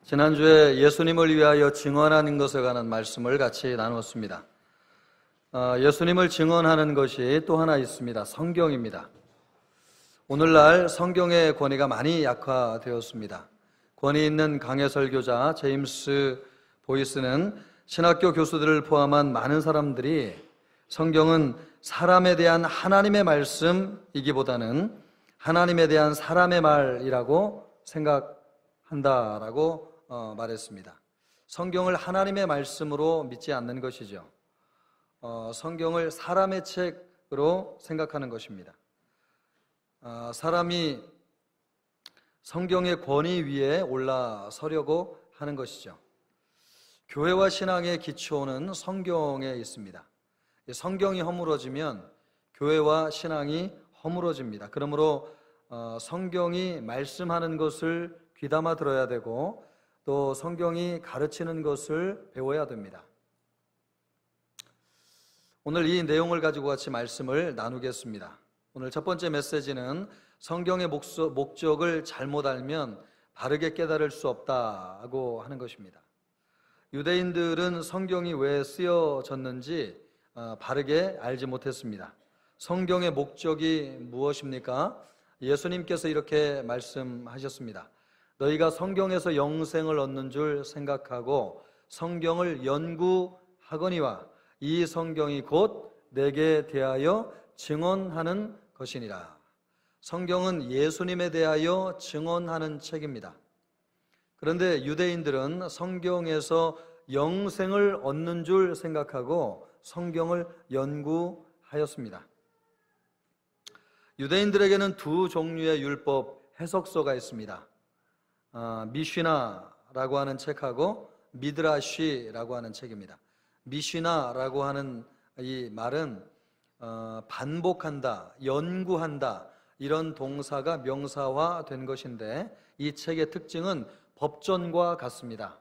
지난주에 예수님을 위하여 증언하는 것에 관한 말씀을 같이 나누었습니다. 예수님을 증언하는 것이 또 하나 있습니다. 성경입니다. 오늘날 성경의 권위가 많이 약화되었습니다. 권위 있는 강해 설교자 제임스 보이스는 신학교 교수들을 포함한 많은 사람들이 성경은 사람에 대한 하나님의 말씀이기보다는 하나님에 대한 사람의 말이라고 생각한다라고 말했습니다. 성경을 하나님의 말씀으로 믿지 않는 것이죠. 성경을 사람의 책으로 생각하는 것입니다. 사람이 성경의 권위 위에 올라서려고 하는 것이죠. 교회와 신앙의 기초는 성경에 있습니다. 성경이 허물어지면 교회와 신앙이 허물어집니다. 그러므로 성경이 말씀하는 것을 귀담아 들어야 되고 또 성경이 가르치는 것을 배워야 됩니다. 오늘 이 내용을 가지고 같이 말씀을 나누겠습니다. 오늘 첫 번째 메시지는 성경의 목적을 잘못 알면 바르게 깨달을 수 없다고 하는 것입니다. 유대인들은 성경이 왜 쓰여졌는지 바르게 알지 못했습니다. 성경의 목적이 무엇입니까? 예수님께서 이렇게 말씀하셨습니다. 너희가 성경에서 영생을 얻는 줄 생각하고 성경을 연구하거니와 이 성경이 곧 내게 대하여 증언하는 것이니라. 성경은 예수님에 대하여 증언하는 책입니다. 그런데 유대인들은 성경에서 영생을 얻는 줄 생각하고 성경을 연구하였습니다. 유대인들에게는 두 종류의 율법 해석서가 있습니다. 미시나라고 하는 책하고 미드라시라고 하는 책입니다. 미시나라고 하는 이 말은 반복한다, 연구한다 이런 동사가 명사화된 것인데 이 책의 특징은 법전과 같습니다.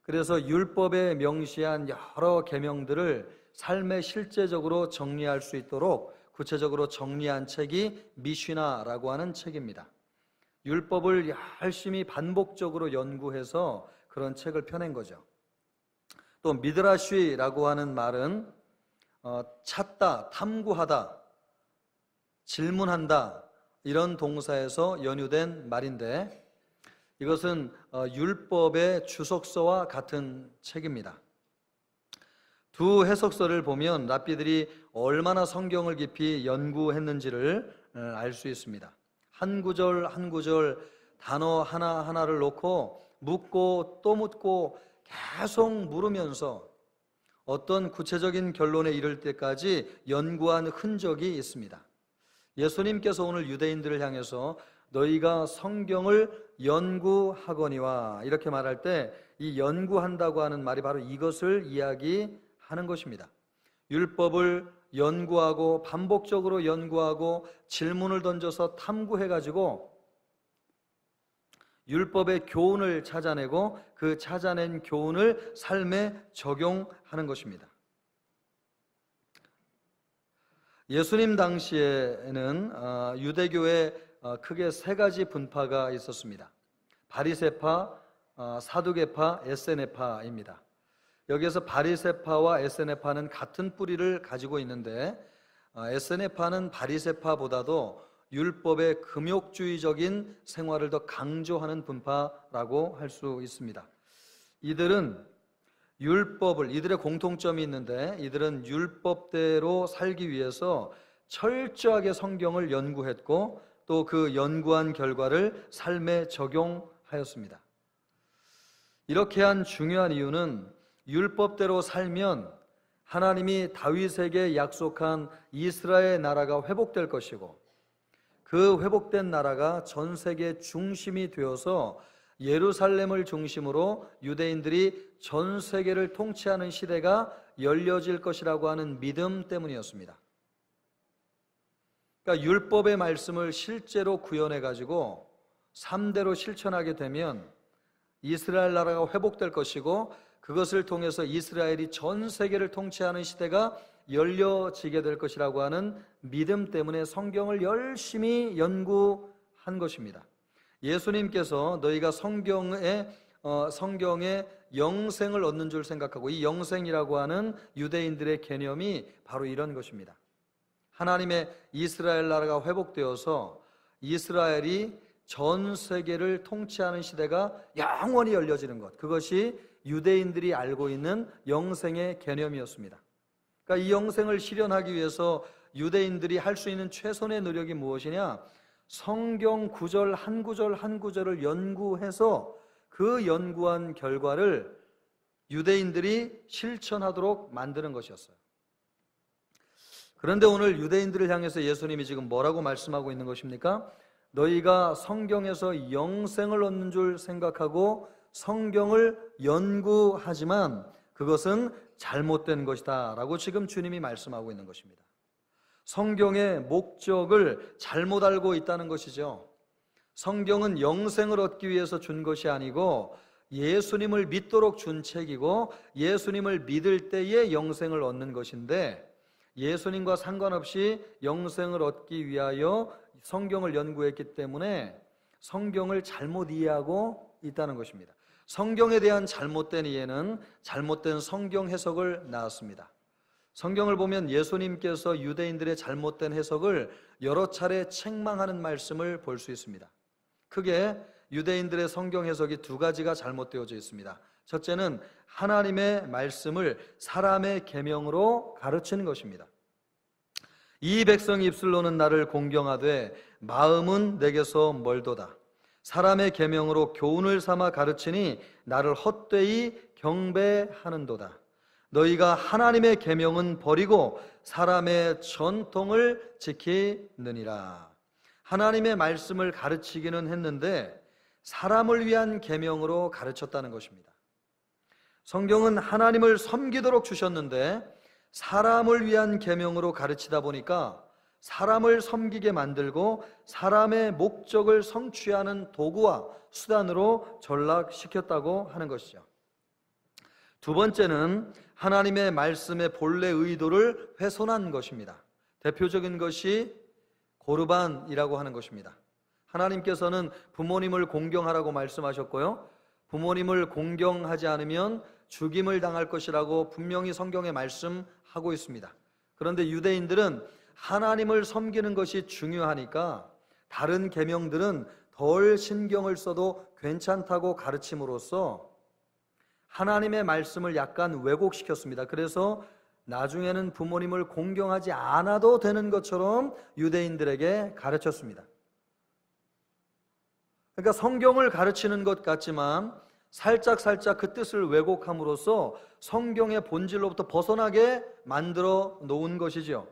그래서 율법에 명시한 여러 계명들을 삶에 실제적으로 정리할 수 있도록 구체적으로 정리한 책이 미시나라고 하는 책입니다. 율법을 열심히 반복적으로 연구해서 그런 책을 펴낸 거죠. 또 미드라시라고 하는 말은 찾다, 탐구하다, 질문한다 이런 동사에서 연유된 말인데 이것은 율법의 주석서와 같은 책입니다. 두 해석서를 보면 랍비들이 얼마나 성경을 깊이 연구했는지를 알 수 있습니다. 한 구절 한 구절 단어 하나하나를 놓고 묻고 또 묻고 계속 물으면서 어떤 구체적인 결론에 이를 때까지 연구한 흔적이 있습니다. 예수님께서 오늘 유대인들을 향해서 너희가 성경을 연구하거니와 이렇게 말할 때 이 연구한다고 하는 말이 바로 이것을 이야기하는 것입니다. 율법을 연구하고 반복적으로 연구하고 질문을 던져서 탐구해가지고 율법의 교훈을 찾아내고 그 찾아낸 교훈을 삶에 적용하는 것입니다. 예수님 당시에는 유대교에 크게 세 가지 분파가 있었습니다. 바리새파, 사두개파, 에세네파입니다. 여기에서 바리새파와 에세네파는 같은 뿌리를 가지고 있는데 에세네파는 바리새파보다도 율법의 금욕주의적인 생활을 더 강조하는 분파라고 할 수 있습니다. 이들은 이들의 공통점이 있는데 이들은 율법대로 살기 위해서 철저하게 성경을 연구했고 또 그 연구한 결과를 삶에 적용하였습니다. 이렇게 한 중요한 이유는 율법대로 살면 하나님이 다윗에게 약속한 이스라엘 나라가 회복될 것이고 그 회복된 나라가 전 세계 중심이 되어서 예루살렘을 중심으로 유대인들이 전 세계를 통치하는 시대가 열려질 것이라고 하는 믿음 때문이었습니다. 그러니까 율법의 말씀을 실제로 구현해가지고 3대로 실천하게 되면 이스라엘 나라가 회복될 것이고 그것을 통해서 이스라엘이 전 세계를 통치하는 시대가 열려지게 될 것이라고 하는 믿음 때문에 성경을 열심히 연구한 것입니다. 예수님께서 너희가 성경에 영생을 얻는 줄 생각하고, 이 영생이라고 하는 유대인들의 개념이 바로 이런 것입니다. 하나님의 이스라엘 나라가 회복되어서 이스라엘이 전 세계를 통치하는 시대가 영원히 열려지는 것, 그것이 유대인들이 알고 있는 영생의 개념이었습니다. 그러니까 이 영생을 실현하기 위해서 유대인들이 할 수 있는 최선의 노력이 무엇이냐? 성경 구절 한 구절 한 구절을 연구해서 그 연구한 결과를 유대인들이 실천하도록 만드는 것이었어요. 그런데 오늘 유대인들을 향해서 예수님이 지금 뭐라고 말씀하고 있는 것입니까? 너희가 성경에서 영생을 얻는 줄 생각하고 성경을 연구하지만 그것은 잘못된 것이다 라고 지금 주님이 말씀하고 있는 것입니다. 성경의 목적을 잘못 알고 있다는 것이죠. 성경은 영생을 얻기 위해서 준 것이 아니고 예수님을 믿도록 준 책이고 예수님을 믿을 때에 영생을 얻는 것인데, 예수님과 상관없이 영생을 얻기 위하여 성경을 연구했기 때문에 성경을 잘못 이해하고 있다는 것입니다. 성경에 대한 잘못된 이해는 잘못된 성경 해석을 낳았습니다. 성경을 보면 예수님께서 유대인들의 잘못된 해석을 여러 차례 책망하는 말씀을 볼 수 있습니다. 크게 유대인들의 성경 해석이 두 가지가 잘못되어져 있습니다. 첫째는 하나님의 말씀을 사람의 계명으로 가르치는 것입니다. 이 백성 입술로는 나를 공경하되 마음은 내게서 멀도다. 사람의 계명으로 교훈을 삼아 가르치니 나를 헛되이 경배하는도다. 너희가 하나님의 계명은 버리고 사람의 전통을 지키느니라. 하나님의 말씀을 가르치기는 했는데 사람을 위한 계명으로 가르쳤다는 것입니다. 성경은 하나님을 섬기도록 주셨는데 사람을 위한 계명으로 가르치다 보니까 사람을 섬기게 만들고 사람의 목적을 성취하는 도구와 수단으로 전락시켰다고 하는 것이죠. 두 번째는 하나님의 말씀의 본래 의도를 훼손한 것입니다. 대표적인 것이 고르반이라고 하는 것입니다. 하나님께서는 부모님을 공경하라고 말씀하셨고요, 부모님을 공경하지 않으면 죽임을 당할 것이라고 분명히 성경에 말씀하고 있습니다. 그런데 유대인들은 하나님을 섬기는 것이 중요하니까 다른 계명들은 덜 신경을 써도 괜찮다고 가르침으로써 하나님의 말씀을 약간 왜곡시켰습니다. 그래서 나중에는 부모님을 공경하지 않아도 되는 것처럼 유대인들에게 가르쳤습니다. 그러니까 성경을 가르치는 것 같지만 살짝 그 뜻을 왜곡함으로써 성경의 본질로부터 벗어나게 만들어 놓은 것이죠.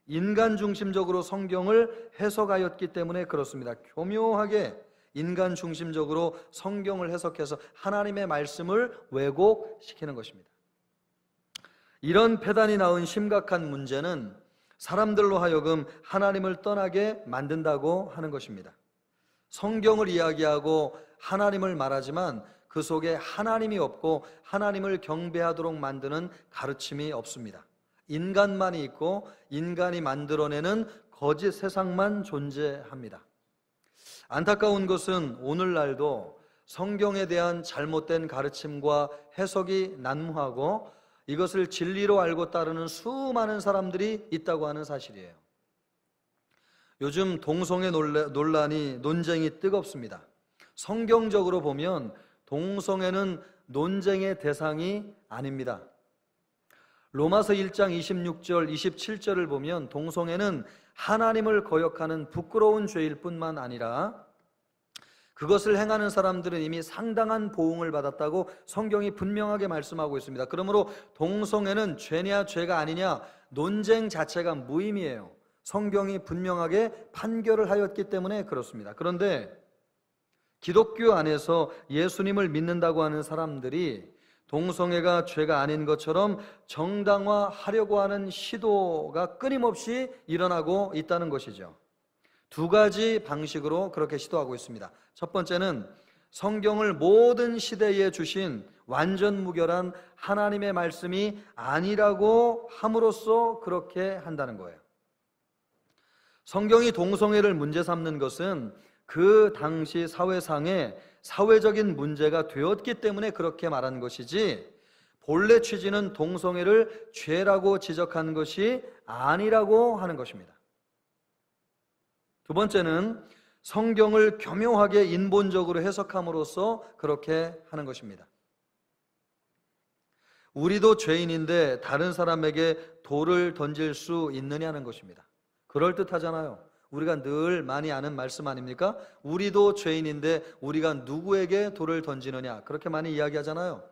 인간 중심적으로 성경을 해석하였기 때문에 그렇습니다. 교묘하게 인간 중심적으로 성경을 해석해서 하나님의 말씀을 왜곡시키는 것입니다. 이런 폐단이 낳은 심각한 문제는 사람들로 하여금 하나님을 떠나게 만든다고 하는 것입니다. 성경을 이야기하고 하나님을 말하지만 그 속에 하나님이 없고 하나님을 경배하도록 만드는 가르침이 없습니다. 인간만이 있고 인간이 만들어내는 거짓 세상만 존재합니다. 안타까운 것은 오늘날도 성경에 대한 잘못된 가르침과 해석이 난무하고 이것을 진리로 알고 따르는 수많은 사람들이 있다고 하는 사실이에요. 요즘 동성애 논쟁이 뜨겁습니다. 성경적으로 보면 동성애는 논쟁의 대상이 아닙니다. 로마서 1장 26절, 27절을 보면 동성애는 하나님을 거역하는 부끄러운 죄일 뿐만 아니라 그것을 행하는 사람들은 이미 상당한 보응을 받았다고 성경이 분명하게 말씀하고 있습니다. 그러므로 동성애는 죄냐 죄가 아니냐 논쟁 자체가 무의미해요. 성경이 분명하게 판결을 하였기 때문에 그렇습니다. 그런데 기독교 안에서 예수님을 믿는다고 하는 사람들이 동성애가 죄가 아닌 것처럼 정당화하려고 하는 시도가 끊임없이 일어나고 있다는 것이죠. 두 가지 방식으로 그렇게 시도하고 있습니다. 첫 번째는 성경을 모든 시대에 주신 완전 무결한 하나님의 말씀이 아니라고 함으로써 그렇게 한다는 거예요. 성경이 동성애를 문제 삼는 것은 그 당시 사회상에 사회적인 문제가 되었기 때문에 그렇게 말한 것이지, 본래 취지는 동성애를 죄라고 지적한 것이 아니라고 하는 것입니다. 두 번째는 성경을 교묘하게 인본적으로 해석함으로써 그렇게 하는 것입니다. 우리도 죄인인데 다른 사람에게 돌을 던질 수 있느냐는 것입니다. 그럴듯하잖아요. 우리가 늘 많이 아는 말씀 아닙니까? 우리도 죄인인데 우리가 누구에게 돌을 던지느냐, 그렇게 많이 이야기하잖아요.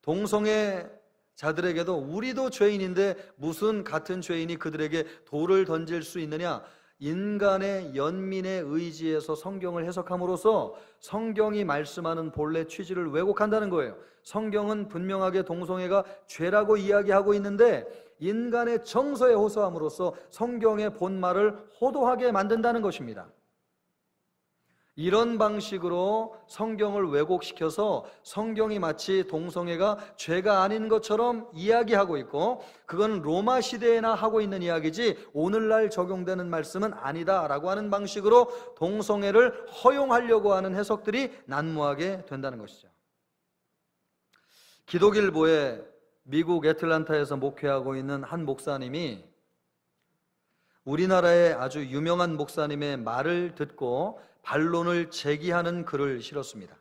동성애자들에게도 우리도 죄인인데 무슨 같은 죄인이 그들에게 돌을 던질 수 있느냐, 인간의 연민의 의지에서 성경을 해석함으로써 성경이 말씀하는 본래 취지를 왜곡한다는 거예요. 성경은 분명하게 동성애가 죄라고 이야기하고 있는데 인간의 정서에 호소함으로써 성경의 본말을 호도하게 만든다는 것입니다. 이런 방식으로 성경을 왜곡시켜서 성경이 마치 동성애가 죄가 아닌 것처럼 이야기하고 있고, 그건 로마 시대에나 하고 있는 이야기지 오늘날 적용되는 말씀은 아니다라고 하는 방식으로 동성애를 허용하려고 하는 해석들이 난무하게 된다는 것이죠. 기독일보에 미국 애틀랜타에서 목회하고 있는 한 목사님이 우리나라의 아주 유명한 목사님의 말을 듣고 반론을 제기하는 글을 실었습니다.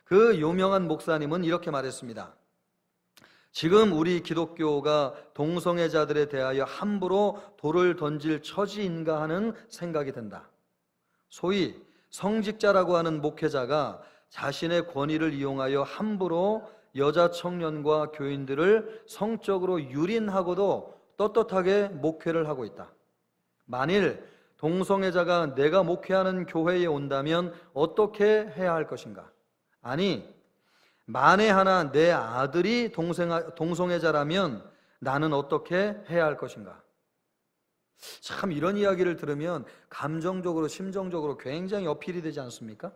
그 유명한 목사님은 이렇게 말했습니다. 지금 우리 기독교가 동성애자들에 대하여 함부로 돌을 던질 처지인가 하는 생각이 든다. 소위 성직자라고 하는 목회자가 자신의 권위를 이용하여 함부로 여자 청년과 교인들을 성적으로 유린하고도 떳떳하게 목회를 하고 있다. 만일 동성애자가 내가 목회하는 교회에 온다면 어떻게 해야 할 것인가? 아니, 만에 하나 내 아들이 동성애자라면 나는 어떻게 해야 할 것인가? 참, 이런 이야기를 들으면 감정적으로, 심정적으로 굉장히 어필이 되지 않습니까?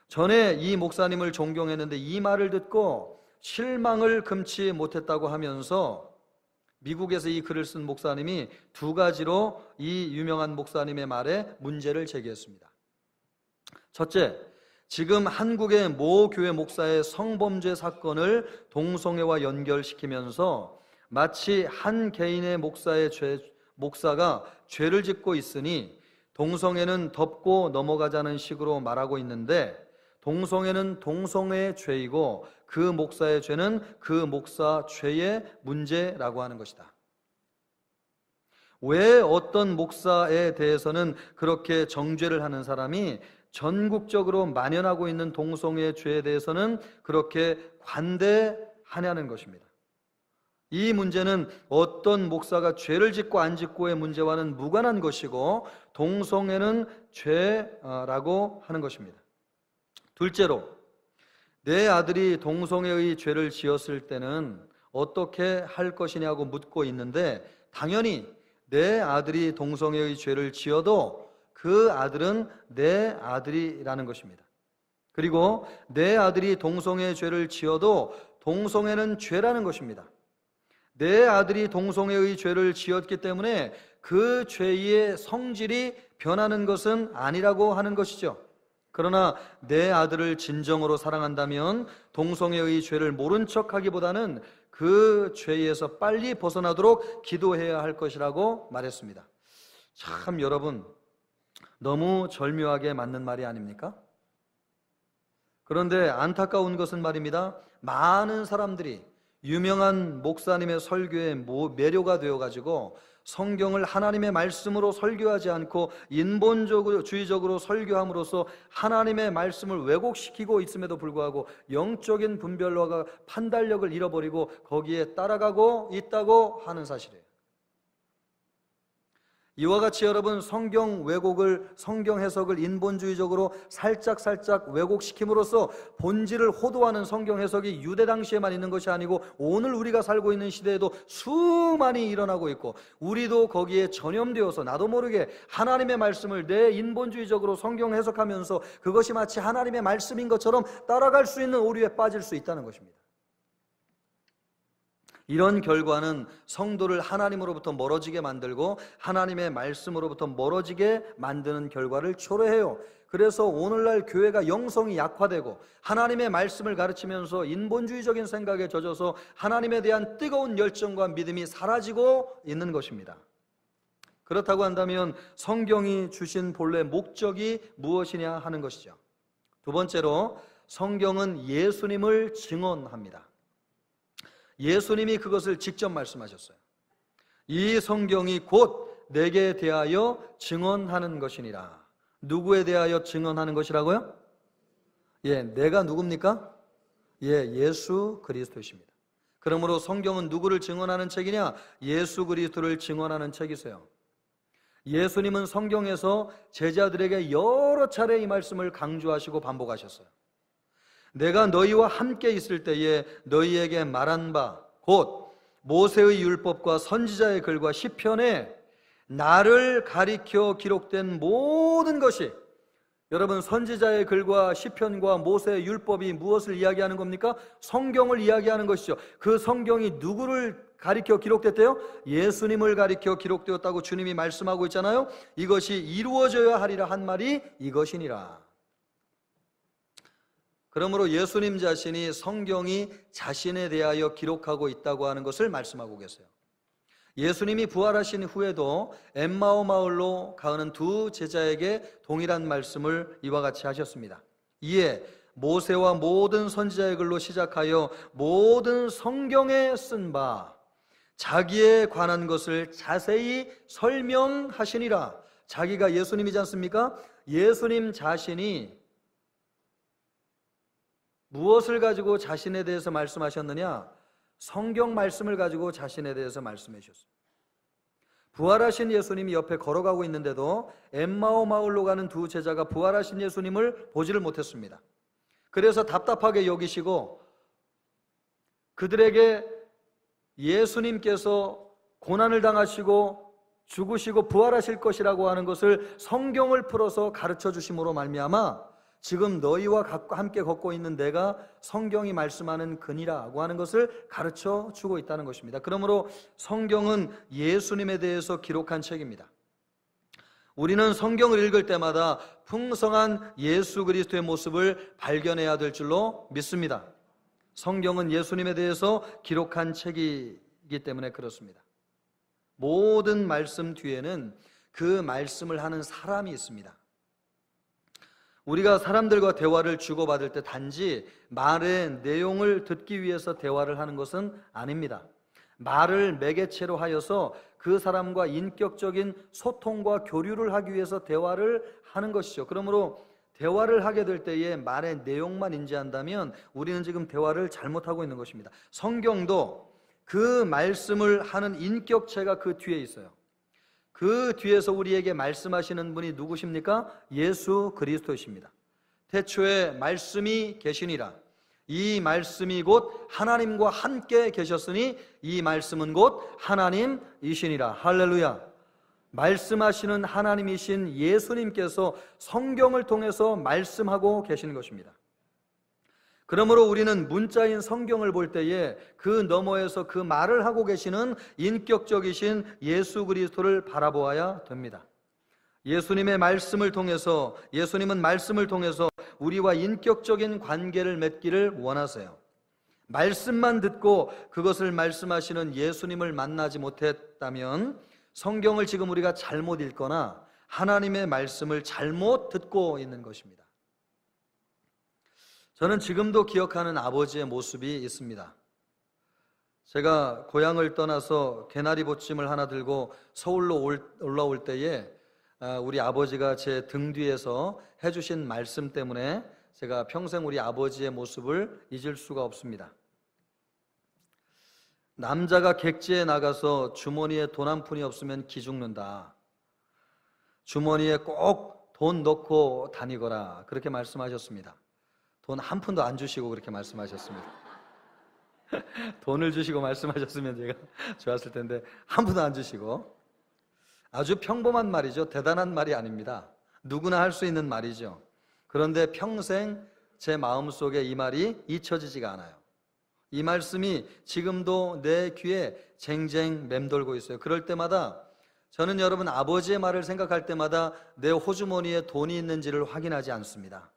전에 이 목사님을 존경했는데 이 말을 듣고 실망을 금치 못했다고 하면서 미국에서 이 글을 쓴 목사님이 두 가지로 이 유명한 목사님의 말에 문제를 제기했습니다. 첫째, 지금 한국의 모 교회 목사의 성범죄 사건을 동성애와 연결시키면서 마치 한 개인의 목사가 죄를 짓고 있으니 동성애는 덮고 넘어가자는 식으로 말하고 있는데, 동성애는 동성애의 죄이고 그 목사의 죄는 그 목사 죄의 문제라고 하는 것이다. 왜 어떤 목사에 대해서는 그렇게 정죄를 하는 사람이 전국적으로 만연하고 있는 동성애의 죄에 대해서는 그렇게 관대하냐는 것입니다. 이 문제는 어떤 목사가 죄를 짓고 안 짓고의 문제와는 무관한 것이고 동성애는 죄라고 하는 것입니다. 둘째로, 내 아들이 동성애의 죄를 지었을 때는 어떻게 할 것이냐고 묻고 있는데, 당연히 내 아들이 동성애의 죄를 지어도 그 아들은 내 아들이라는 것입니다. 그리고 내 아들이 동성애의 죄를 지어도 동성애는 죄라는 것입니다. 내 아들이 동성애의 죄를 지었기 때문에 그 죄의 성질이 변하는 것은 아니라고 하는 것이죠. 그러나 내 아들을 진정으로 사랑한다면 동성애의 죄를 모른 척하기보다는 그 죄에서 빨리 벗어나도록 기도해야 할 것이라고 말했습니다. 참, 여러분, 너무 절묘하게 맞는 말이 아닙니까? 그런데 안타까운 것은 말입니다, 많은 사람들이 유명한 목사님의 설교에 매료가 되어가지고 성경을 하나님의 말씀으로 설교하지 않고 인본주의적으로 설교함으로써 하나님의 말씀을 왜곡시키고 있음에도 불구하고 영적인 분별력과 판단력을 잃어버리고 거기에 따라가고 있다고 하는 사실이에요. 이와 같이 여러분, 성경 왜곡을, 성경 해석을 인본주의적으로 살짝 왜곡시킴으로써 본질을 호도하는 성경 해석이 유대 당시에만 있는 것이 아니고 오늘 우리가 살고 있는 시대에도 수많이 일어나고 있고, 우리도 거기에 전염되어서 나도 모르게 하나님의 말씀을 내 인본주의적으로 성경 해석하면서 그것이 마치 하나님의 말씀인 것처럼 따라갈 수 있는 오류에 빠질 수 있다는 것입니다. 이런 결과는 성도를 하나님으로부터 멀어지게 만들고 하나님의 말씀으로부터 멀어지게 만드는 결과를 초래해요. 그래서 오늘날 교회가 영성이 약화되고 하나님의 말씀을 가르치면서 인본주의적인 생각에 젖어서 하나님에 대한 뜨거운 열정과 믿음이 사라지고 있는 것입니다. 그렇다고 한다면 성경이 주신 본래 목적이 무엇이냐 하는 것이죠. 두 번째로, 성경은 예수님을 증언합니다. 예수님이 그것을 직접 말씀하셨어요. 이 성경이 곧 내게 대하여 증언하는 것이니라. 누구에 대하여 증언하는 것이라고요? 내가 누굽니까? 예수 그리스도이십니다. 그러므로 성경은 누구를 증언하는 책이냐? 예수 그리스도를 증언하는 책이세요. 예수님은 성경에서 제자들에게 여러 차례 이 말씀을 강조하시고 반복하셨어요. 내가 너희와 함께 있을 때에 너희에게 말한 바 곧 모세의 율법과 선지자의 글과 시편에 나를 가리켜 기록된 모든 것이, 여러분, 선지자의 글과 시편과 모세의 율법이 무엇을 이야기하는 겁니까? 성경을 이야기하는 것이죠. 그 성경이 누구를 가리켜 기록됐대요? 예수님을 가리켜 기록되었다고 주님이 말씀하고 있잖아요. 이것이 이루어져야 하리라 한 말이 이것이니라. 그러므로 예수님 자신이 성경이 자신에 대하여 기록하고 있다고 하는 것을 말씀하고 계세요. 예수님이 부활하신 후에도 엠마오 마을로 가는 두 제자에게 동일한 말씀을 이와 같이 하셨습니다. 이에 모세와 모든 선지자의 글로 시작하여 모든 성경에 쓴 바 자기에 관한 것을 자세히 설명하시니라. 자기가 예수님이지 않습니까? 예수님 자신이 무엇을 가지고 자신에 대해서 말씀하셨느냐? 성경 말씀을 가지고 자신에 대해서 말씀해 주셨어요. 부활하신 예수님이 옆에 걸어가고 있는데도 엠마오 마을로 가는 두 제자가 부활하신 예수님을 보지를 못했습니다. 그래서 답답하게 여기시고 그들에게 예수님께서 고난을 당하시고 죽으시고 부활하실 것이라고 하는 것을 성경을 풀어서 가르쳐 주심으로 말미암아 지금 너희와 함께 걷고 있는 내가 성경이 말씀하는 그니라고 하는 것을 가르쳐 주고 있다는 것입니다. 그러므로 성경은 예수님에 대해서 기록한 책입니다. 우리는 성경을 읽을 때마다 풍성한 예수 그리스도의 모습을 발견해야 될 줄로 믿습니다. 성경은 예수님에 대해서 기록한 책이기 때문에 그렇습니다. 모든 말씀 뒤에는 그 말씀을 하는 사람이 있습니다. 우리가 사람들과 대화를 주고받을 때 단지 말의 내용을 듣기 위해서 대화를 하는 것은 아닙니다. 말을 매개체로 하여서 그 사람과 인격적인 소통과 교류를 하기 위해서 대화를 하는 것이죠. 그러므로 대화를 하게 될 때에 말의 내용만 인지한다면 우리는 지금 대화를 잘못하고 있는 것입니다. 성경도 그 말씀을 하는 인격체가 그 뒤에 있어요. 그 뒤에서 우리에게 말씀하시는 분이 누구십니까? 예수 그리스도이십니다. 태초에 말씀이 계시니라. 이 말씀이 곧 하나님과 함께 계셨으니 이 말씀은 곧 하나님이시니라. 할렐루야. 말씀하시는 하나님이신 예수님께서 성경을 통해서 말씀하고 계신 것입니다. 그러므로 우리는 문자인 성경을 볼 때에 그 너머에서 그 말을 하고 계시는 인격적이신 예수 그리스도를 바라보아야 됩니다. 예수님의 말씀을 통해서, 예수님은 말씀을 통해서 우리와 인격적인 관계를 맺기를 원하세요. 말씀만 듣고 그것을 말씀하시는 예수님을 만나지 못했다면 성경을 지금 우리가 잘못 읽거나 하나님의 말씀을 잘못 듣고 있는 것입니다. 저는 지금도 기억하는 아버지의 모습이 있습니다. 제가 고향을 떠나서 개나리 보침을 하나 들고 서울로 올라올 때에 우리 아버지가 제 등 뒤에서 해주신 말씀 때문에 제가 평생 우리 아버지의 모습을 잊을 수가 없습니다. 남자가 객지에 나가서 주머니에 돈 한 푼이 없으면 기죽는다. 주머니에 꼭 돈 넣고 다니거라. 그렇게 말씀하셨습니다. 돈 한 푼도 안 주시고 그렇게 말씀하셨습니다. 돈을 주시고 말씀하셨으면 제가 좋았을 텐데 한 푼도 안 주시고. 아주 평범한 말이죠. 대단한 말이 아닙니다. 누구나 할 수 있는 말이죠. 그런데 평생 제 마음속에 이 말이 잊혀지지가 않아요. 이 말씀이 지금도 내 귀에 쟁쟁 맴돌고 있어요. 그럴 때마다 저는 여러분 아버지의 말을 생각할 때마다 내 호주머니에 돈이 있는지를 확인하지 않습니다.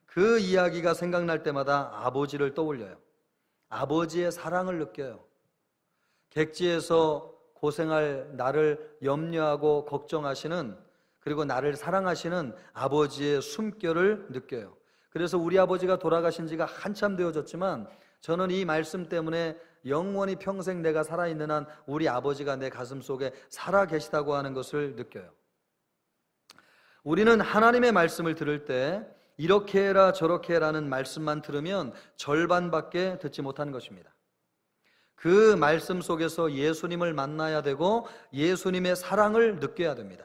그 이야기가 생각날 때마다 아버지를 떠올려요. 아버지의 사랑을 느껴요. 객지에서 고생할 나를 염려하고 걱정하시는, 그리고 나를 사랑하시는 아버지의 숨결을 느껴요. 그래서 우리 아버지가 돌아가신 지가 한참 되어졌지만 저는 이 말씀 때문에 영원히 평생 내가 살아있는 한 우리 아버지가 내 가슴 속에 살아 계시다고 하는 것을 느껴요. 우리는 하나님의 말씀을 들을 때 이렇게 해라 저렇게 해라는 말씀만 들으면 절반밖에 듣지 못하는 것입니다. 그 말씀 속에서 예수님을 만나야 되고 예수님의 사랑을 느껴야 됩니다.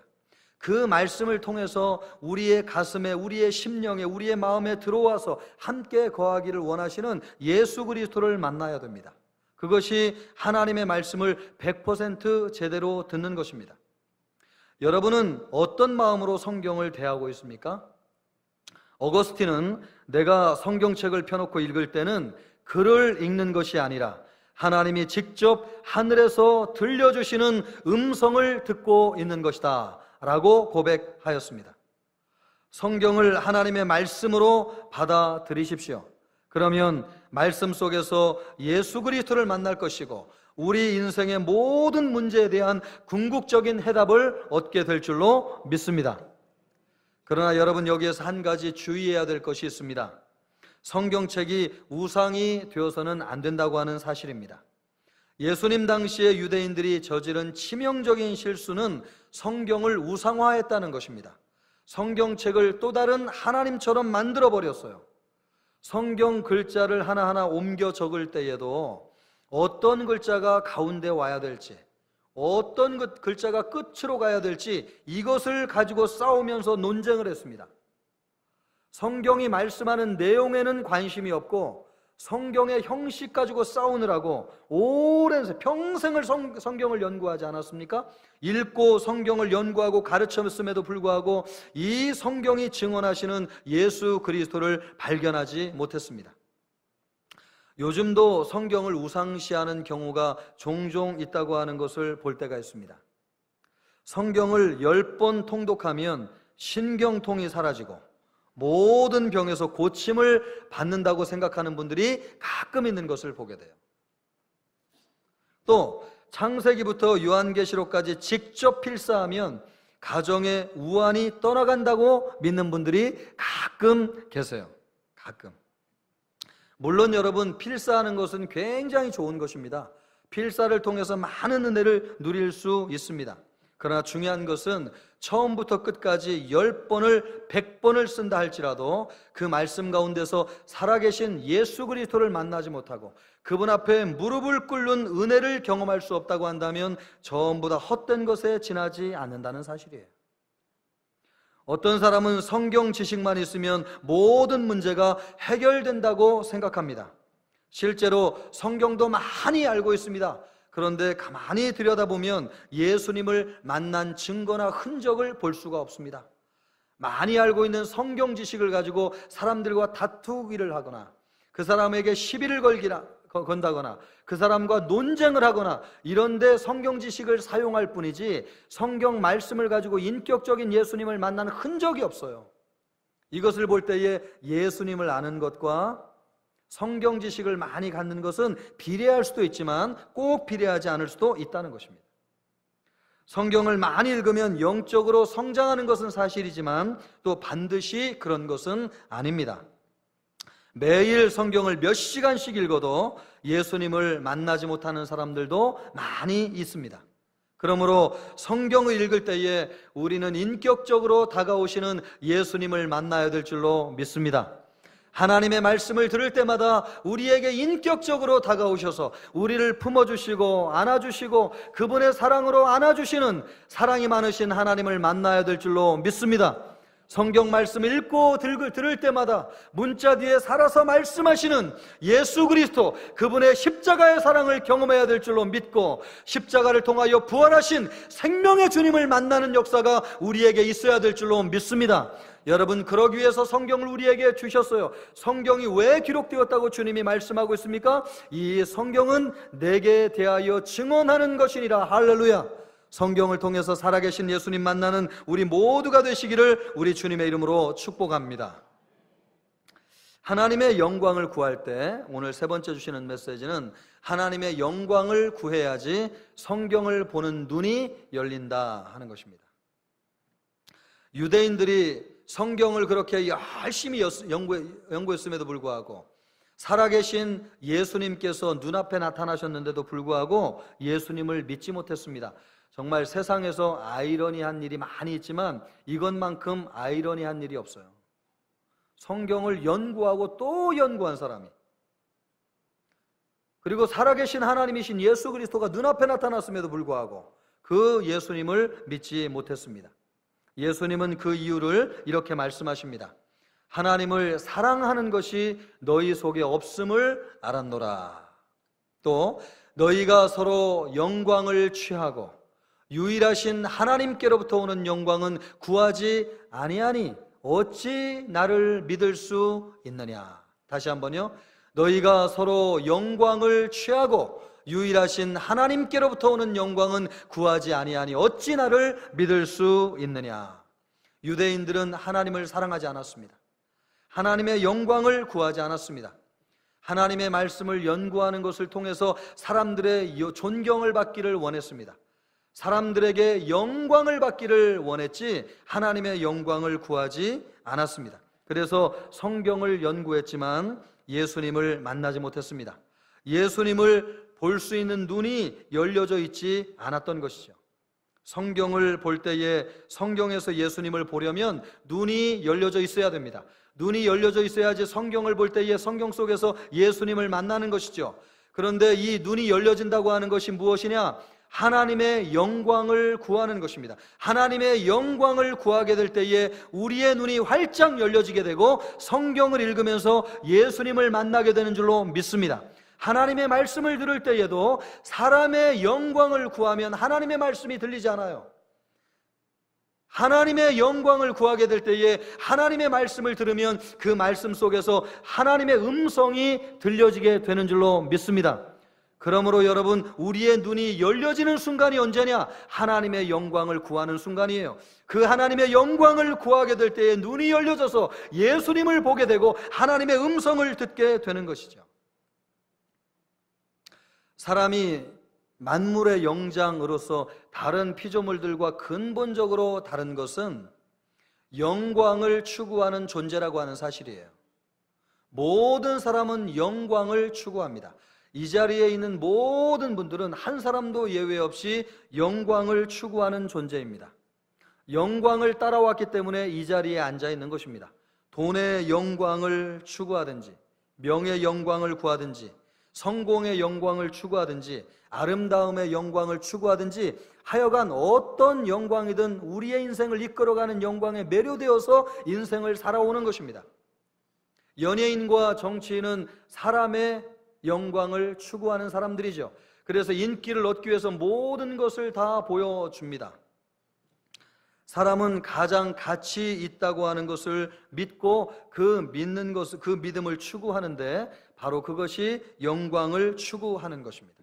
그 말씀을 통해서 우리의 가슴에, 우리의 심령에, 우리의 마음에 들어와서 함께 거하기를 원하시는 예수 그리스도를 만나야 됩니다. 그것이 하나님의 말씀을 100% 제대로 듣는 것입니다. 여러분은 어떤 마음으로 성경을 대하고 있습니까? 어거스틴은 내가 성경책을 펴놓고 읽을 때는 글을 읽는 것이 아니라 하나님이 직접 하늘에서 들려주시는 음성을 듣고 있는 것이다 라고 고백하였습니다. 성경을 하나님의 말씀으로 받아들이십시오. 그러면 말씀 속에서 예수 그리스도를 만날 것이고 우리 인생의 모든 문제에 대한 궁극적인 해답을 얻게 될 줄로 믿습니다. 그러나 여러분, 여기에서 한 가지 주의해야 될 것이 있습니다. 성경책이 우상이 되어서는 안 된다고 하는 사실입니다. 예수님 당시에 유대인들이 저지른 치명적인 실수는 성경을 우상화했다는 것입니다. 성경책을 또 다른 하나님처럼 만들어버렸어요. 성경 글자를 하나하나 옮겨 적을 때에도 어떤 글자가 가운데 와야 될지, 어떤 글자가 끝으로 가야 될지 이것을 가지고 싸우면서 논쟁을 했습니다. 성경이 말씀하는 내용에는 관심이 없고 성경의 형식 가지고 싸우느라고 오랜 평생을 성경을 연구하지 않았습니까? 읽고 성경을 연구하고 가르쳤음에도 불구하고 이 성경이 증언하시는 예수 그리스도를 발견하지 못했습니다. 요즘도 성경을 우상시하는 경우가 종종 있다고 하는 것을 볼 때가 있습니다. 성경을 10번 통독하면 신경통이 사라지고 모든 병에서 고침을 받는다고 생각하는 분들이 가끔 있는 것을 보게 돼요. 또 창세기부터 요한계시록까지 직접 필사하면 가정의 우환이 떠나간다고 믿는 분들이 가끔 계세요. 가끔. 물론 여러분, 필사하는 것은 굉장히 좋은 것입니다. 필사를 통해서 많은 은혜를 누릴 수 있습니다. 그러나 중요한 것은 처음부터 끝까지 10번을 100번을 쓴다 할지라도 그 말씀 가운데서 살아계신 예수 그리스도를 만나지 못하고 그분 앞에 무릎을 꿇는 은혜를 경험할 수 없다고 한다면 전부 다 헛된 것에 지나지 않는다는 사실이에요. 어떤 사람은 성경 지식만 있으면 모든 문제가 해결된다고 생각합니다. 실제로 성경도 많이 알고 있습니다. 그런데 가만히 들여다보면 예수님을 만난 증거나 흔적을 볼 수가 없습니다. 많이 알고 있는 성경 지식을 가지고 사람들과 다투기를 하거나 그 사람에게 시비를 건다거나 그 사람과 논쟁을 하거나 이런데 성경 지식을 사용할 뿐이지 성경 말씀을 가지고 인격적인 예수님을 만나는 흔적이 없어요. 이것을 볼 때에 예수님을 아는 것과 성경 지식을 많이 갖는 것은 비례할 수도 있지만 꼭 비례하지 않을 수도 있다는 것입니다. 성경을 많이 읽으면 영적으로 성장하는 것은 사실이지만 또 반드시 그런 것은 아닙니다. 매일 성경을 몇 시간씩 읽어도 예수님을 만나지 못하는 사람들도 많이 있습니다. 그러므로 성경을 읽을 때에 우리는 인격적으로 다가오시는 예수님을 만나야 될 줄로 믿습니다. 하나님의 말씀을 들을 때마다 우리에게 인격적으로 다가오셔서 우리를 품어주시고 안아주시고 그분의 사랑으로 안아주시는 사랑이 많으신 하나님을 만나야 될 줄로 믿습니다. 성경 말씀을 읽고 들을 때마다 문자 뒤에 살아서 말씀하시는 예수 그리스도, 그분의 십자가의 사랑을 경험해야 될 줄로 믿고 십자가를 통하여 부활하신 생명의 주님을 만나는 역사가 우리에게 있어야 될 줄로 믿습니다. 여러분, 그러기 위해서 성경을 우리에게 주셨어요. 성경이 왜 기록되었다고 주님이 말씀하고 있습니까? 이 성경은 내게 대하여 증언하는 것이니라. 할렐루야. 성경을 통해서 살아계신 예수님 만나는 우리 모두가 되시기를 우리 주님의 이름으로 축복합니다. 하나님의 영광을 구할 때 오늘 세 번째 주시는 메시지는 하나님의 영광을 구해야지 성경을 보는 눈이 열린다 하는 것입니다. 유대인들이 성경을 그렇게 열심히 연구했음에도 불구하고 살아계신 예수님께서 눈앞에 나타나셨는데도 불구하고 예수님을 믿지 못했습니다. 정말 세상에서 아이러니한 일이 많이 있지만 이것만큼 아이러니한 일이 없어요. 성경을 연구하고 또 연구한 사람이, 그리고 살아계신 하나님이신 예수 그리스도가 눈앞에 나타났음에도 불구하고 그 예수님을 믿지 못했습니다. 예수님은 그 이유를 이렇게 말씀하십니다. 하나님을 사랑하는 것이 너희 속에 없음을 알았노라. 또 너희가 서로 영광을 취하고 유일하신 하나님께로부터 오는 영광은 구하지 아니하니 어찌 나를 믿을 수 있느냐. 다시 한번요. 너희가 서로 영광을 취하고 유일하신 하나님께로부터 오는 영광은 구하지 아니하니 어찌 나를 믿을 수 있느냐. 유대인들은 하나님을 사랑하지 않았습니다. 하나님의 영광을 구하지 않았습니다. 하나님의 말씀을 연구하는 것을 통해서 사람들의 존경을 받기를 원했습니다. 사람들에게 영광을 받기를 원했지 하나님의 영광을 구하지 않았습니다. 그래서 성경을 연구했지만 예수님을 만나지 못했습니다. 예수님을 볼 수 있는 눈이 열려져 있지 않았던 것이죠. 성경을 볼 때에 성경에서 예수님을 보려면 눈이 열려져 있어야 됩니다. 눈이 열려져 있어야지 성경을 볼 때에 성경 속에서 예수님을 만나는 것이죠. 그런데 이 눈이 열려진다고 하는 것이 무엇이냐? 하나님의 영광을 구하는 것입니다. 하나님의 영광을 구하게 될 때에 우리의 눈이 활짝 열려지게 되고 성경을 읽으면서 예수님을 만나게 되는 줄로 믿습니다. 하나님의 말씀을 들을 때에도 사람의 영광을 구하면 하나님의 말씀이 들리지 않아요. 하나님의 영광을 구하게 될 때에 하나님의 말씀을 들으면 그 말씀 속에서 하나님의 음성이 들려지게 되는 줄로 믿습니다. 그러므로 여러분, 우리의 눈이 열려지는 순간이 언제냐? 하나님의 영광을 구하는 순간이에요. 그 하나님의 영광을 구하게 될 때에 눈이 열려져서 예수님을 보게 되고 하나님의 음성을 듣게 되는 것이죠. 사람이 만물의 영장으로서 다른 피조물들과 근본적으로 다른 것은 영광을 추구하는 존재라고 하는 사실이에요. 모든 사람은 영광을 추구합니다. 이 자리에 있는 모든 분들은 한 사람도 예외 없이 영광을 추구하는 존재입니다. 영광을 따라왔기 때문에 이 자리에 앉아 있는 것입니다. 돈의 영광을 추구하든지, 명예의 영광을 구하든지, 성공의 영광을 추구하든지, 아름다움의 영광을 추구하든지, 하여간 어떤 영광이든 우리의 인생을 이끌어가는 영광에 매료되어서 인생을 살아오는 것입니다. 연예인과 정치인은 사람의 영광을 추구하는 사람들이죠. 그래서 인기를 얻기 위해서 모든 것을 다 보여줍니다. 사람은 가장 가치 있다고 하는 것을 믿고 그 믿음을 추구하는데 바로 그것이 영광을 추구하는 것입니다.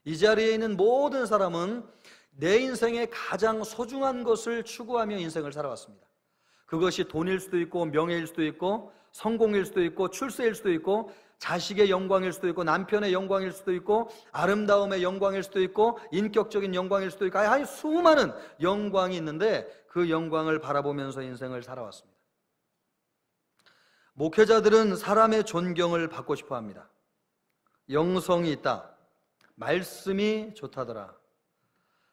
이 자리에 있는 모든 사람은 내 인생에 가장 소중한 것을 추구하며 인생을 살아왔습니다. 그것이 돈일 수도 있고 명예일 수도 있고 성공일 수도 있고 출세일 수도 있고 자식의 영광일 수도 있고 남편의 영광일 수도 있고 아름다움의 영광일 수도 있고 인격적인 영광일 수도 있고 아니 수많은 영광이 있는데 그 영광을 바라보면서 인생을 살아왔습니다. 목회자들은 사람의 존경을 받고 싶어 합니다. 영성이 있다. 말씀이 좋다더라.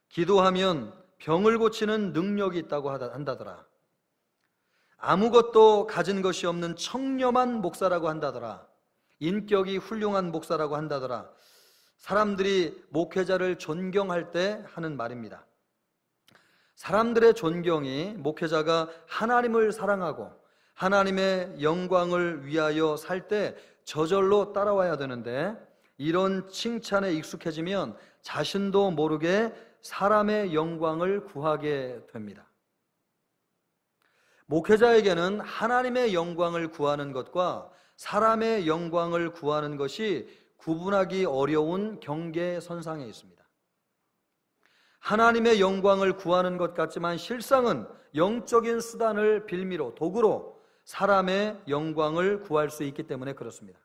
기도하면 병을 고치는 능력이 있다고 한다더라. 아무것도 가진 것이 없는 청렴한 목사라고 한다더라. 인격이 훌륭한 목사라고 한다더라. 사람들이 목회자를 존경할 때 하는 말입니다. 사람들의 존경이 목회자가 하나님을 사랑하고 하나님의 영광을 위하여 살 때 저절로 따라와야 되는데, 이런 칭찬에 익숙해지면 자신도 모르게 사람의 영광을 구하게 됩니다. 목회자에게는 하나님의 영광을 구하는 것과 사람의 영광을 구하는 것이 구분하기 어려운 경계선상에 있습니다. 하나님의 영광을 구하는 것 같지만 실상은 영적인 수단을 빌미로, 도구로 사람의 영광을 구할 수 있기 때문에 그렇습니다.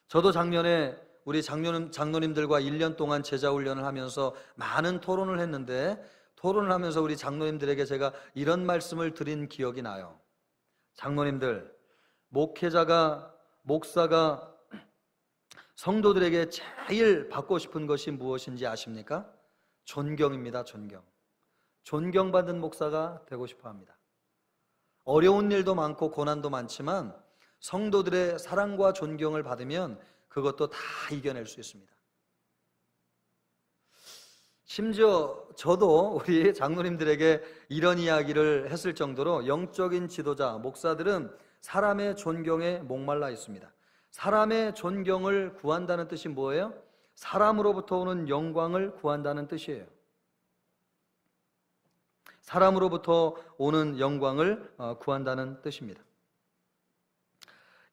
저도 작년에 우리 장로님들과 1년 동안 제자훈련을 하면서 많은 토론을 했는데, 토론을 하면서 우리 장로님들에게 제가 이런 말씀을 드린 기억이 나요. 장로님들, 목사가 성도들에게 제일 받고 싶은 것이 무엇인지 아십니까? 존경입니다. 존경받는 목사가 되고 싶어 합니다. 어려운 일도 많고 고난도 많지만 성도들의 사랑과 존경을 받으면 그것도 다 이겨낼 수 있습니다. 심지어 저도 우리 장로님들에게 이런 이야기를 했을 정도로 영적인 지도자, 목사들은 사람의 존경에 목말라 있습니다. 사람의 존경을 구한다는 뜻이 뭐예요? 사람으로부터 오는 영광을 구한다는 뜻이에요. 사람으로부터 오는 영광을 구한다는 뜻입니다.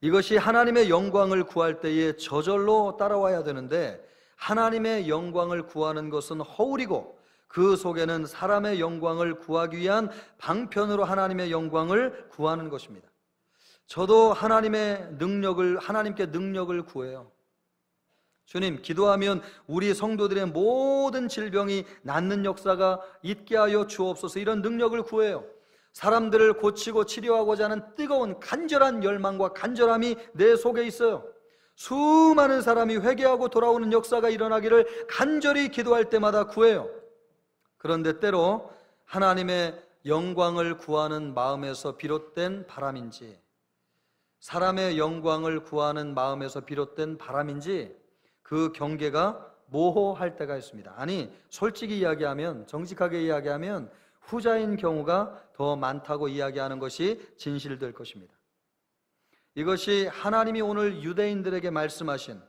이것이 하나님의 영광을 구할 때에 저절로 따라와야 되는데, 하나님의 영광을 구하는 것은 허울이고 그 속에는 사람의 영광을 구하기 위한 방편으로 하나님의 영광을 구하는 것입니다. 저도 하나님께 능력을 구해요. 주님, 기도하면 우리 성도들의 모든 질병이 낫는 역사가 있게 하여 주옵소서, 이런 능력을 구해요. 사람들을 고치고 치료하고자 하는 뜨거운 간절한 열망과 간절함이 내 속에 있어요. 수많은 사람이 회개하고 돌아오는 역사가 일어나기를 간절히 기도할 때마다 구해요. 그런데 때로 하나님의 영광을 구하는 마음에서 비롯된 바람인지, 사람의 영광을 구하는 마음에서 비롯된 바람인지 그 경계가 모호할 때가 있습니다. 아니, 솔직히 이야기하면, 정직하게 이야기하면 후자인 경우가 더 많다고 이야기하는 것이 진실될 것입니다. 이것이 하나님이 오늘 유대인들에게 말씀하신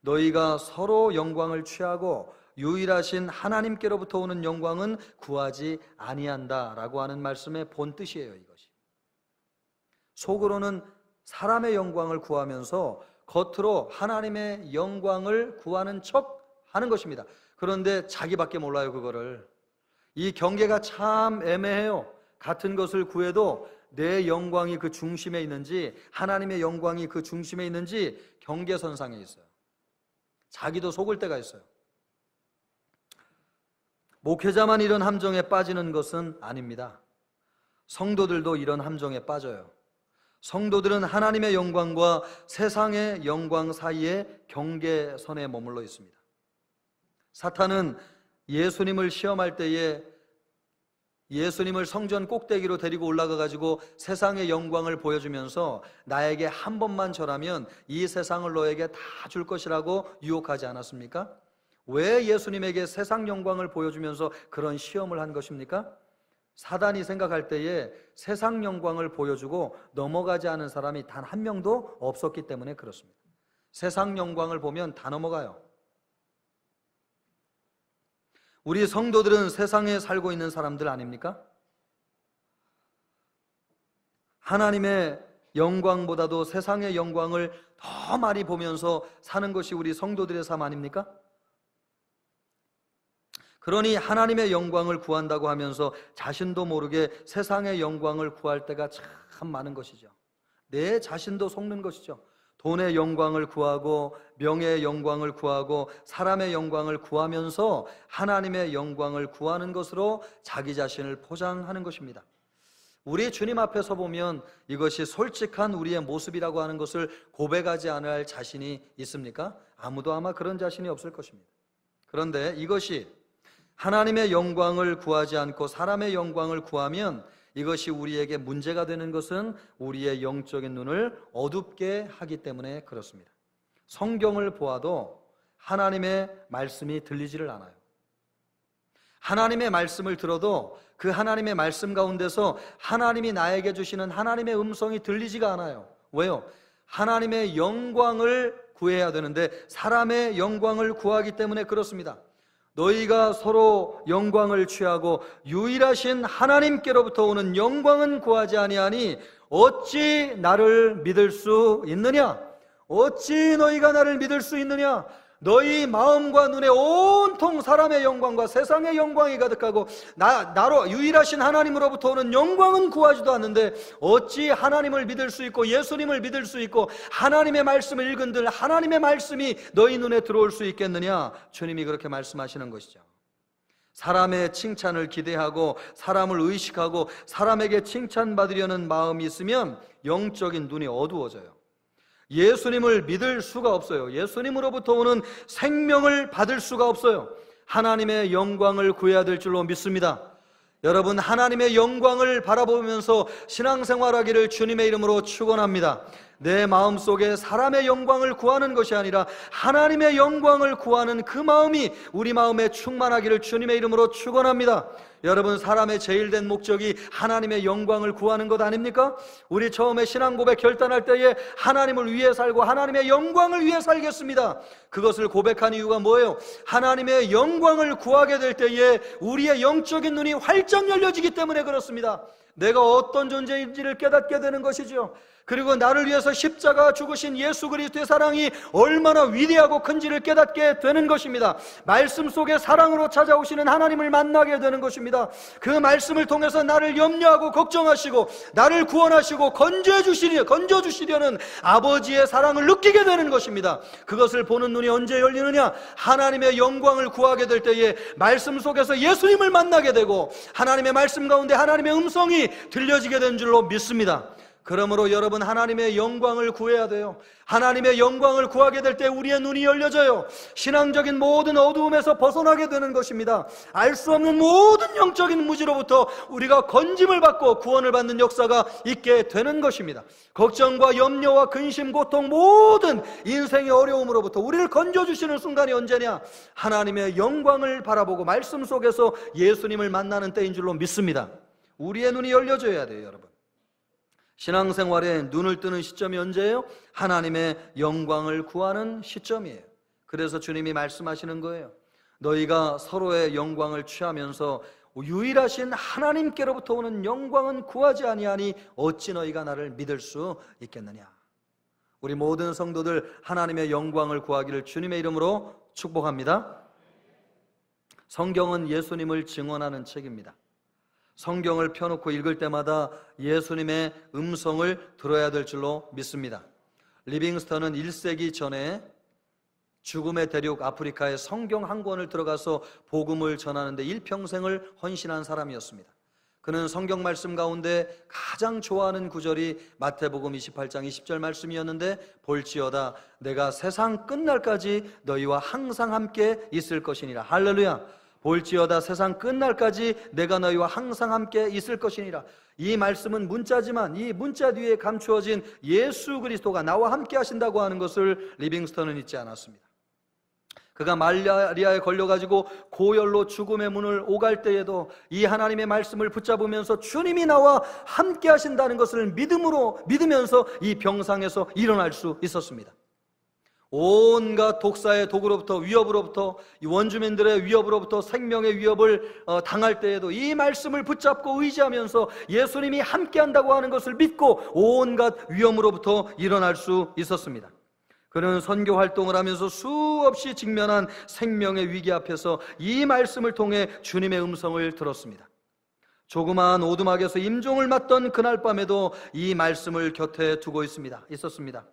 너희가 서로 영광을 취하고 유일하신 하나님께로부터 오는 영광은 구하지 아니한다 라고 하는 말씀의 본 뜻이에요. 이것이 속으로는 사람의 영광을 구하면서 겉으로 하나님의 영광을 구하는 척 하는 것입니다. 그런데 자기밖에 몰라요. 그거를. 이 경계가 참 애매해요. 같은 것을 구해도 내 영광이 그 중심에 있는지 하나님의 영광이 그 중심에 있는지 경계선상에 있어요. 자기도 속을 때가 있어요. 목회자만 이런 함정에 빠지는 것은 아닙니다. 성도들도 이런 함정에 빠져요. 성도들은 하나님의 영광과 세상의 영광 사이의 경계선에 머물러 있습니다. 사탄은 예수님을 시험할 때에 예수님을 성전 꼭대기로 데리고 올라가가지고 세상의 영광을 보여주면서 나에게 한 번만 절하면 이 세상을 너에게 다 줄 것이라고 유혹하지 않았습니까? 왜 예수님에게 세상 영광을 보여주면서 그런 시험을 한 것입니까? 사단이 생각할 때에 세상 영광을 보여주고 넘어가지 않은 사람이 단 한 명도 없었기 때문에 그렇습니다. 세상 영광을 보면 다 넘어가요. 우리 성도들은 세상에 살고 있는 사람들 아닙니까? 하나님의 영광보다도 세상의 영광을 더 많이 보면서 사는 것이 우리 성도들의 삶 아닙니까? 그러니 하나님의 영광을 구한다고 하면서 자신도 모르게 세상의 영광을 구할 때가 참 많은 것이죠. 내 자신도 속는 것이죠. 돈의 영광을 구하고 명예의 영광을 구하고 사람의 영광을 구하면서 하나님의 영광을 구하는 것으로 자기 자신을 포장하는 것입니다. 우리 주님 앞에서 보면 이것이 솔직한 우리의 모습이라고 하는 것을 고백하지 않을 자신이 있습니까? 아무도 아마 그런 자신이 없을 것입니다. 그런데 이것이 하나님의 영광을 구하지 않고 사람의 영광을 구하면 이것이 우리에게 문제가 되는 것은 우리의 영적인 눈을 어둡게 하기 때문에 그렇습니다. 성경을 보아도 하나님의 말씀이 들리지를 않아요. 하나님의 말씀을 들어도 그 하나님의 말씀 가운데서 하나님이 나에게 주시는 하나님의 음성이 들리지가 않아요. 왜요? 하나님의 영광을 구해야 되는데 사람의 영광을 구하기 때문에 그렇습니다. 너희가 서로 영광을 취하고 유일하신 하나님께로부터 오는 영광은 구하지 아니하니 어찌 나를 믿을 수 있느냐? 어찌 너희가 나를 믿을 수 있느냐? 너희 마음과 눈에 온통 사람의 영광과 세상의 영광이 가득하고 나로 유일하신 하나님으로부터 오는 영광은 구하지도 않는데 어찌 하나님을 믿을 수 있고 예수님을 믿을 수 있고 하나님의 말씀을 읽은들 하나님의 말씀이 너희 눈에 들어올 수 있겠느냐? 주님이 그렇게 말씀하시는 것이죠. 사람의 칭찬을 기대하고 사람을 의식하고 사람에게 칭찬받으려는 마음이 있으면 영적인 눈이 어두워져요. 예수님을 믿을 수가 없어요. 예수님으로부터 오는 생명을 받을 수가 없어요. 하나님의 영광을 구해야 될 줄로 믿습니다. 여러분, 하나님의 영광을 바라보면서 신앙생활하기를 주님의 이름으로 축원합니다. 내 마음속에 사람의 영광을 구하는 것이 아니라 하나님의 영광을 구하는 그 마음이 우리 마음에 충만하기를 주님의 이름으로 축원합니다. 여러분, 사람의 제일 된 목적이 하나님의 영광을 구하는 것 아닙니까? 우리 처음에 신앙 고백 결단할 때에 하나님을 위해 살고 하나님의 영광을 위해 살겠습니다. 그것을 고백한 이유가 뭐예요? 하나님의 영광을 구하게 될 때에 우리의 영적인 눈이 활짝 열려지기 때문에 그렇습니다. 내가 어떤 존재인지를 깨닫게 되는 것이죠. 그리고 나를 위해서 십자가 죽으신 예수 그리스도의 사랑이 얼마나 위대하고 큰지를 깨닫게 되는 것입니다. 말씀 속에 사랑으로 찾아오시는 하나님을 만나게 되는 것입니다. 그 말씀을 통해서 나를 염려하고 걱정하시고 나를 구원하시고 건져주시려는 아버지의 사랑을 느끼게 되는 것입니다. 그것을 보는 눈이 언제 열리느냐? 하나님의 영광을 구하게 될 때에 말씀 속에서 예수님을 만나게 되고 하나님의 말씀 가운데 하나님의 음성이 들려지게 된 줄로 믿습니다. 그러므로 여러분, 하나님의 영광을 구해야 돼요. 하나님의 영광을 구하게 될 때 우리의 눈이 열려져요. 신앙적인 모든 어두움에서 벗어나게 되는 것입니다. 알 수 없는 모든 영적인 무지로부터 우리가 건짐을 받고 구원을 받는 역사가 있게 되는 것입니다. 걱정과 염려와 근심, 고통, 모든 인생의 어려움으로부터 우리를 건져주시는 순간이 언제냐? 하나님의 영광을 바라보고 말씀 속에서 예수님을 만나는 때인 줄로 믿습니다. 우리의 눈이 열려져야 돼요, 여러분. 신앙생활에 눈을 뜨는 시점이 언제예요? 하나님의 영광을 구하는 시점이에요. 그래서 주님이 말씀하시는 거예요. 너희가 서로의 영광을 취하면서 유일하신 하나님께로부터 오는 영광은 구하지 아니하니 어찌 너희가 나를 믿을 수 있겠느냐? 우리 모든 성도들 하나님의 영광을 구하기를 주님의 이름으로 축복합니다. 성경은 예수님을 증언하는 책입니다. 성경을 펴놓고 읽을 때마다 예수님의 음성을 들어야 될 줄로 믿습니다. 리빙스턴은 1세기 전에 죽음의 대륙 아프리카에 성경 한 권을 들어가서 복음을 전하는데 일평생을 헌신한 사람이었습니다. 그는 성경 말씀 가운데 가장 좋아하는 구절이 마태복음 28장 20절 말씀이었는데 볼지어다 내가 세상 끝날까지 너희와 항상 함께 있을 것이니라. 할렐루야. 볼지어다 세상 끝날까지 내가 너희와 항상 함께 있을 것이니라. 이 말씀은 문자지만 이 문자 뒤에 감추어진 예수 그리스도가 나와 함께 하신다고 하는 것을 리빙스턴은 잊지 않았습니다. 그가 말라리아에 걸려가지고 고열로 죽음의 문을 오갈 때에도 이 하나님의 말씀을 붙잡으면서 주님이 나와 함께 하신다는 것을 믿으면서 이 병상에서 일어날 수 있었습니다. 온갖 독사의 독으로부터 위협으로부터 원주민들의 위협으로부터 생명의 위협을 당할 때에도 이 말씀을 붙잡고 의지하면서 예수님이 함께한다고 하는 것을 믿고 온갖 위험으로부터 일어날 수 있었습니다. 그는 선교 활동을 하면서 수없이 직면한 생명의 위기 앞에서 이 말씀을 통해 주님의 음성을 들었습니다. 조그마한 오두막에서 임종을 맞던 그날 밤에도 이 말씀을 곁에 두고 있었습니다.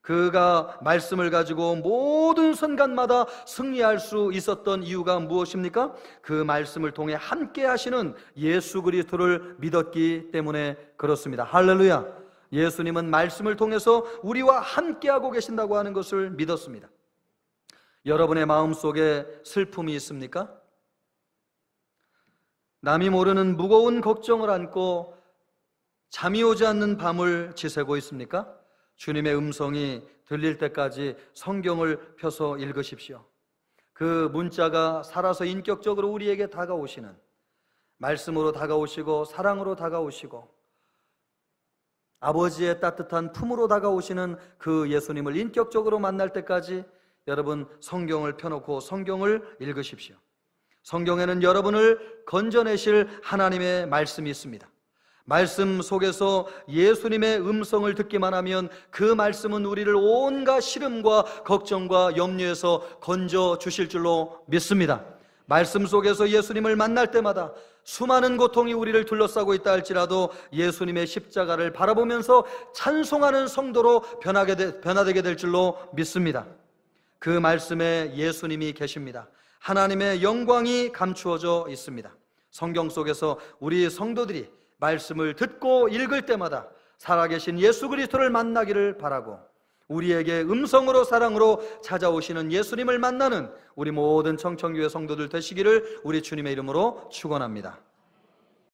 그가 말씀을 가지고 모든 순간마다 승리할 수 있었던 이유가 무엇입니까? 그 말씀을 통해 함께 하시는 예수 그리스도를 믿었기 때문에 그렇습니다. 할렐루야. 예수님은 말씀을 통해서 우리와 함께하고 계신다고 하는 것을 믿었습니다. 여러분의 마음속에 슬픔이 있습니까? 남이 모르는 무거운 걱정을 안고 잠이 오지 않는 밤을 지새고 있습니까? 주님의 음성이 들릴 때까지 성경을 펴서 읽으십시오. 그 문자가 살아서 인격적으로 우리에게 다가오시는, 말씀으로 다가오시고 사랑으로 다가오시고 아버지의 따뜻한 품으로 다가오시는 그 예수님을 인격적으로 만날 때까지 여러분 성경을 펴놓고 성경을 읽으십시오. 성경에는 여러분을 건져내실 하나님의 말씀이 있습니다. 말씀 속에서 예수님의 음성을 듣기만 하면 그 말씀은 우리를 온갖 시름과 걱정과 염려에서 건져 주실 줄로 믿습니다. 말씀 속에서 예수님을 만날 때마다 수많은 고통이 우리를 둘러싸고 있다 할지라도 예수님의 십자가를 바라보면서 찬송하는 성도로 변화되게 될 줄로 믿습니다. 그 말씀에 예수님이 계십니다. 하나님의 영광이 감추어져 있습니다. 성경 속에서 우리 성도들이 말씀을 듣고 읽을 때마다 살아계신 예수 그리스도를 만나기를 바라고 우리에게 음성으로 사랑으로 찾아오시는 예수님을 만나는 우리 모든 청청교회 성도들 되시기를 우리 주님의 이름으로 축원합니다.